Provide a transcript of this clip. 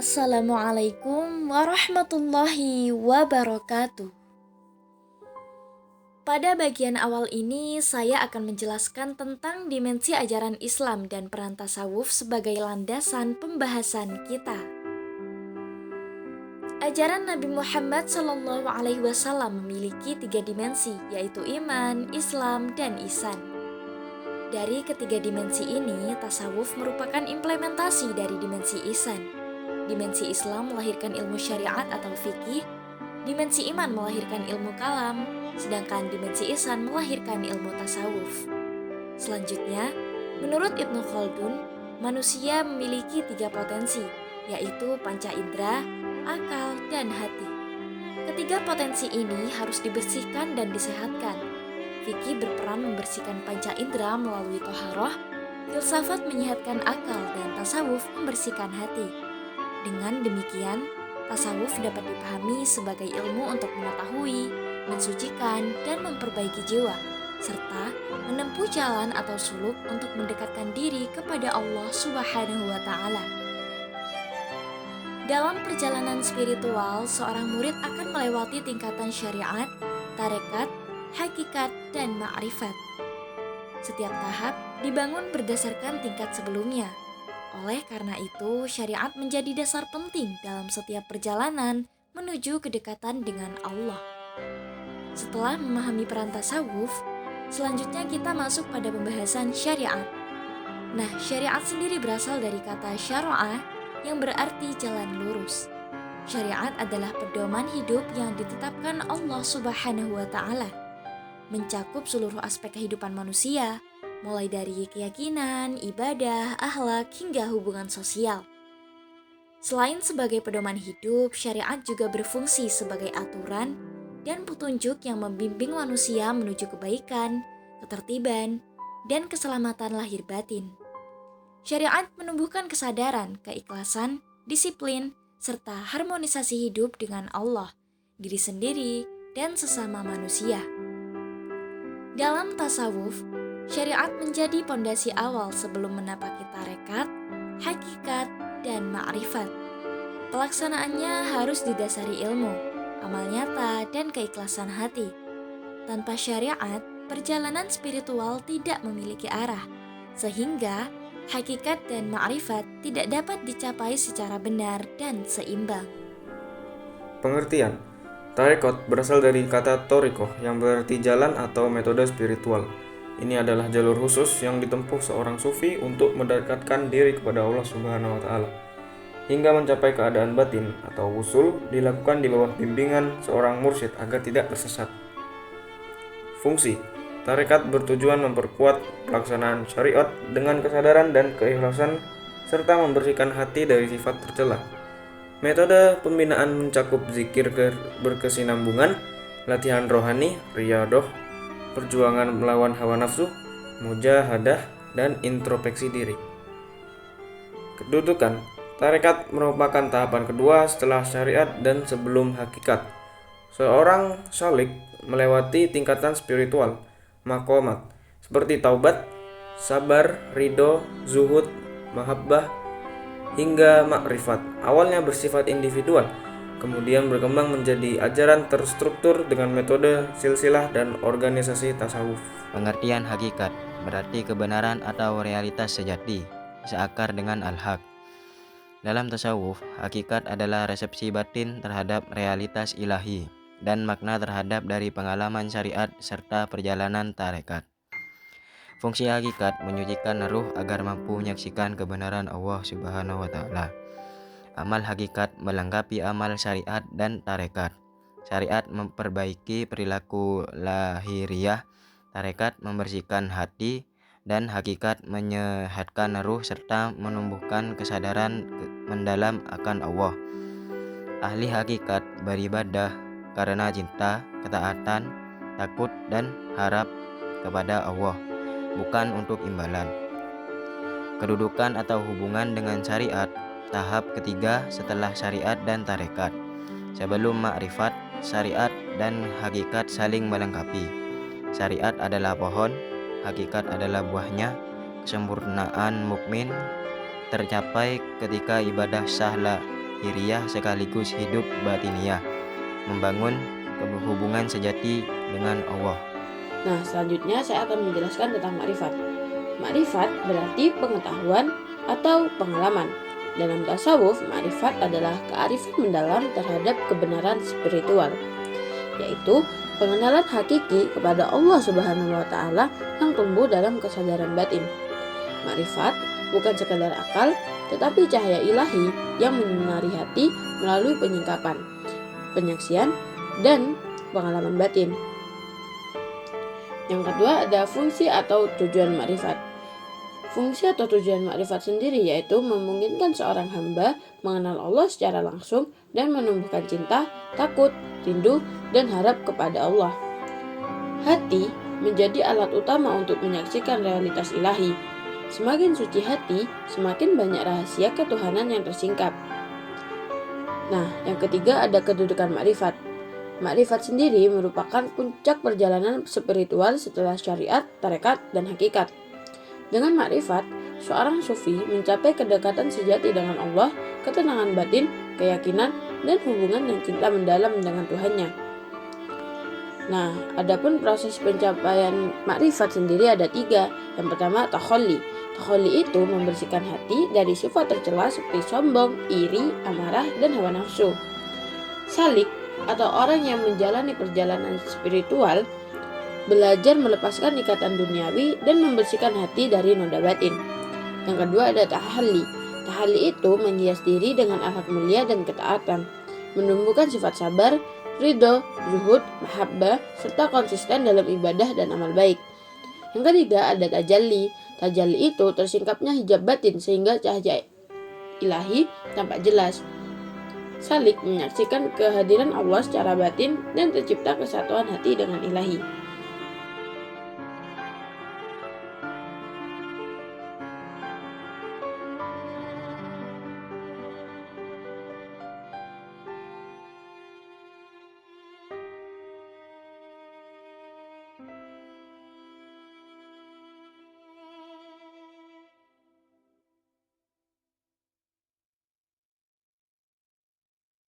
Assalamualaikum warahmatullahi wabarakatuh. Pada bagian awal ini, saya akan menjelaskan tentang dimensi ajaran Islam dan peran tasawuf sebagai landasan pembahasan kita. Ajaran Nabi Muhammad SAW memiliki 3 dimensi, yaitu iman, Islam, dan ihsan. Dari ketiga dimensi ini, tasawuf merupakan implementasi dari dimensi ihsan. Dimensi Islam melahirkan ilmu syariat atau fikih, dimensi iman melahirkan ilmu kalam, sedangkan dimensi ihsan melahirkan ilmu tasawuf. Selanjutnya, menurut Ibnu Khaldun, manusia memiliki 3 potensi, yaitu panca indera, akal, dan hati. Ketiga potensi ini harus dibersihkan dan disehatkan. Fikih berperan membersihkan panca indera melalui toharoh, filsafat menyehatkan akal, dan tasawuf membersihkan hati. Dengan demikian, tasawuf dapat dipahami sebagai ilmu untuk mengetahui, mensucikan, dan memperbaiki jiwa, serta menempuh jalan atau suluk untuk mendekatkan diri kepada Allah Subhanahu wa Ta'ala. Dalam perjalanan spiritual, seorang murid akan melewati tingkatan syariat, tarekat, hakikat, dan ma'rifat. Setiap tahap dibangun berdasarkan tingkat sebelumnya. Oleh karena itu, syariat menjadi dasar penting dalam setiap perjalanan menuju kedekatan dengan Allah. Setelah memahami peran tasawuf, selanjutnya kita masuk pada pembahasan syariat. Nah, syariat sendiri berasal dari kata syara'a yang berarti jalan lurus. Syariat adalah pedoman hidup yang ditetapkan Allah Subhanahu wa Ta'ala, mencakup seluruh aspek kehidupan manusia, mulai dari keyakinan, ibadah, akhlak, hingga hubungan sosial. Selain sebagai pedoman hidup, syariat juga berfungsi sebagai aturan dan petunjuk yang membimbing manusia menuju kebaikan, ketertiban, dan keselamatan lahir batin. Syariat menumbuhkan kesadaran, keikhlasan, disiplin, serta harmonisasi hidup dengan Allah, diri sendiri, dan sesama manusia. Dalam tasawuf, syariat menjadi pondasi awal sebelum menapaki tarekat, hakikat, dan ma'rifat. Pelaksanaannya harus didasari ilmu, amal nyata, dan keikhlasan hati. Tanpa syariat, perjalanan spiritual tidak memiliki arah, sehingga hakikat dan ma'rifat tidak dapat dicapai secara benar dan seimbang. Pengertian: tarekat berasal dari kata torikoh yang berarti jalan atau metode spiritual. Ini adalah jalur khusus yang ditempuh seorang sufi untuk mendekatkan diri kepada Allah Subhanahu wa Ta'ala hingga mencapai keadaan batin atau wusul, dilakukan di bawah bimbingan seorang mursyid agar tidak tersesat. Fungsi: tarekat bertujuan memperkuat pelaksanaan syariat dengan kesadaran dan keikhlasan serta membersihkan hati dari sifat tercela. Metode pembinaan mencakup zikir berkesinambungan, latihan rohani, riyadoh, perjuangan melawan hawa nafsu, mujahadah, dan introspeksi diri. Kedudukan: tarekat merupakan tahapan kedua setelah syariat dan sebelum hakikat. Seorang syalik melewati tingkatan spiritual, maqamat, seperti taubat, sabar, ridho, zuhud, mahabbah, hingga makrifat. Awalnya bersifat individual, kemudian berkembang menjadi ajaran terstruktur dengan metode silsilah dan organisasi tasawuf. Pengertian hakikat berarti kebenaran atau realitas sejati, seakar dengan al-haq. Dalam tasawuf, hakikat adalah resepsi batin terhadap realitas ilahi dan makna terhadap dari pengalaman syariat serta perjalanan tarekat. Fungsi hakikat menyucikan ruh agar mampu menyaksikan kebenaran Allah Subhanahu wa Ta'ala. Amal hakikat melengkapi amal syariat dan tarekat. Syariat memperbaiki perilaku lahiriah, tarekat membersihkan hati, dan hakikat menyehatkan ruh serta menumbuhkan kesadaran mendalam akan Allah. Ahli hakikat beribadah karena cinta, ketaatan, takut, dan harap kepada Allah, bukan untuk imbalan. Kedudukan atau hubungan dengan syariat, tahap ketiga setelah syariat dan tarekat. Sebelum ma'rifat, syariat dan hakikat saling melengkapi. Syariat adalah pohon, hakikat adalah buahnya. Kesempurnaan mukmin tercapai ketika ibadah sah la lahiriah sekaligus hidup batiniah, membangun hubungan sejati dengan Allah. Nah, selanjutnya saya akan menjelaskan tentang makrifat. Makrifat berarti pengetahuan atau pengalaman. Dalam tasawuf, makrifat adalah kearifan mendalam terhadap kebenaran spiritual, yaitu pengenalan hakiki kepada Allah Subhanahu wa Ta'ala yang tumbuh dalam kesadaran batin. Makrifat bukan sekadar akal, tetapi cahaya ilahi yang menyinari hati melalui penyingkapan, penyaksian, dan pengalaman batin. Yang kedua ada fungsi atau tujuan makrifat. Fungsi atau tujuan makrifat sendiri yaitu memungkinkan seorang hamba mengenal Allah secara langsung dan menumbuhkan cinta, takut, rindu, dan harap kepada Allah. Hati menjadi alat utama untuk menyaksikan realitas ilahi. Semakin suci hati, semakin banyak rahasia ketuhanan yang tersingkap. Nah, yang ketiga ada kedudukan makrifat. Makrifat sendiri merupakan puncak perjalanan spiritual setelah syariat, tarekat, dan hakikat. Dengan makrifat, seorang sufi mencapai kedekatan sejati dengan Allah, ketenangan batin, keyakinan, dan hubungan yang cinta mendalam dengan Tuhannya. Nah, adapun proses pencapaian makrifat sendiri ada 3. Yang pertama, takhalli. Takhalli itu membersihkan hati dari sifat tercela seperti sombong, iri, amarah, dan hawa nafsu. Salik atau orang yang menjalani perjalanan spiritual belajar melepaskan ikatan duniawi dan membersihkan hati dari noda batin. Yang kedua ada tahalli. Tahalli itu menghias diri dengan akhlak mulia dan ketaatan, menumbuhkan sifat sabar, ridho, zuhud, mahabbah, serta konsisten dalam ibadah dan amal baik. Yang ketiga ada tajalli. Tajalli itu tersingkapnya hijab batin sehingga cahaya ilahi tampak jelas. Salik menyaksikan kehadiran Allah secara batin dan tercipta kesatuan hati dengan ilahi.